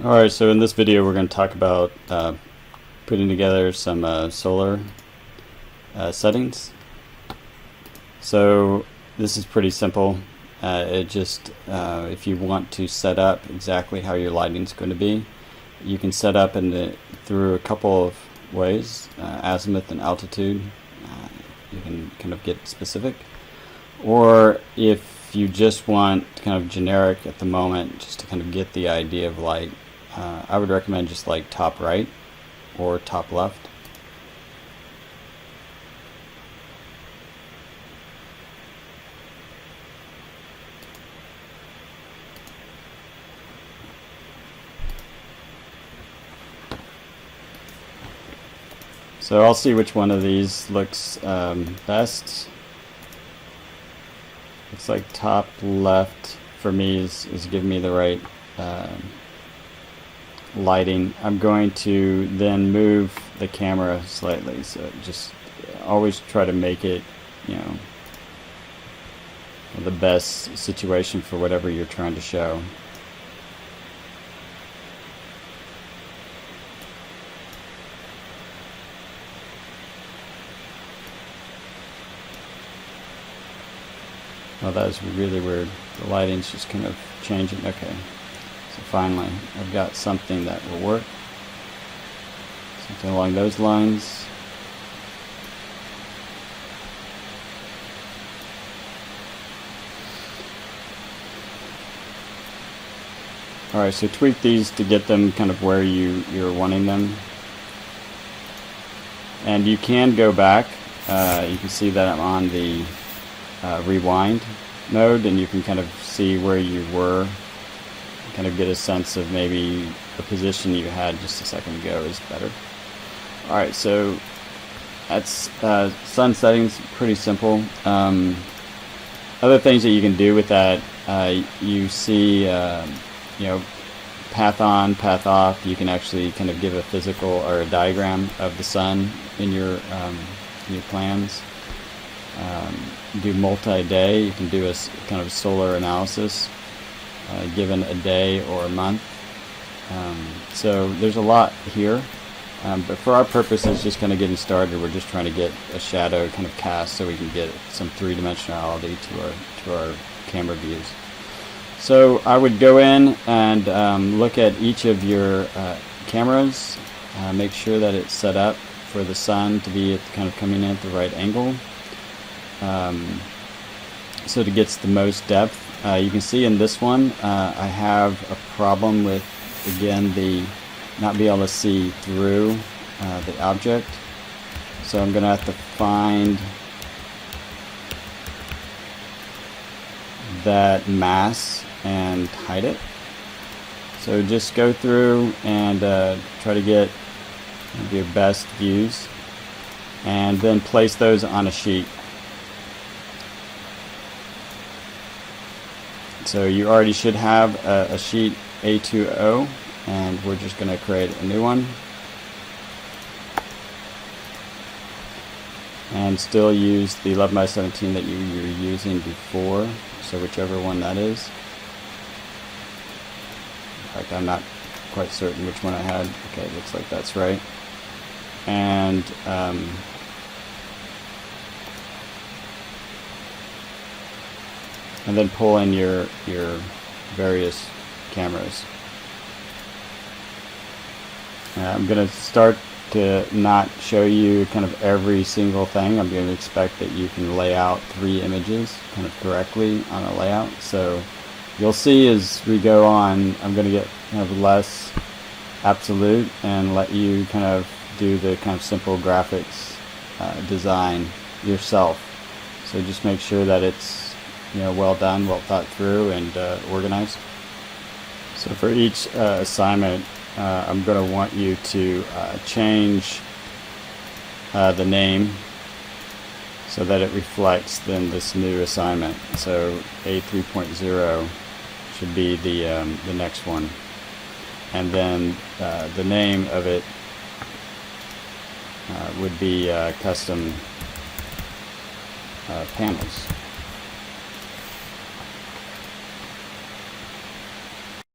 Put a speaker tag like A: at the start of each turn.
A: Alright, so in this video we're going to talk about putting together some solar settings. So this is pretty simple. If you want to set up exactly how your lighting is going to be, you can set up through a couple of ways, azimuth and altitude. You can kind of get specific. Or if you just want kind of generic at the moment, just to kind of get the idea of light, I would recommend just like top right or top left. So I'll see which one of these looks best. Looks like top left for me is giving me the right lighting. I'm going to then move the camera slightly, so just always try to make it, the best situation for whatever you're trying to show. Oh, that is really weird. The lighting's just kind of changing. Okay. So finally, I've got something that will work. Something along those lines. Alright, so tweak these to get them kind of where you're wanting them. And you can go back. You can see that I'm on the rewind mode, and you can kind of see where you were, kind of get a sense of maybe the position you had just a second ago is better. Alright, so that's sun settings, pretty simple. Other things that you can do with that, you see path on, path off. You can actually kind of give a physical or a diagram of the sun in your plans. Do multi-day. You can do a kind of solar analysis given a day or a month. So there's a lot here, but for our purposes, just kind of getting started, we're just trying to get a shadow kind of cast so we can get some three-dimensionality to our camera views. So I would go in and look at each of your cameras, make sure that it's set up for the sun to be kind of coming in at the right angle. So it gets the most depth. You can see in this one I have a problem with, again, the not being able to see through the object. So I'm going to have to find that mass and hide it. So just go through and try to get your best views, and then place those on a sheet. So you already should have a sheet A2O, and we're just going to create a new one. And still use the 11x17 that you were using before, so whichever one that is. In fact, I'm not quite certain which one I had. Okay, it looks like that's right. And then pull in your various cameras. I'm going to start to not show you kind of every single thing. I'm going to expect that you can lay out 3 images kind of correctly on a layout. So you'll see as we go on, I'm going to get kind of less absolute and let you kind of do the kind of simple graphics design yourself. So just make sure that it's well done, well thought through, and organized. So for each assignment, I'm going to want you to change the name so that it reflects then this new assignment. So A3.0 should be the next one, and then the name of it would be custom panels.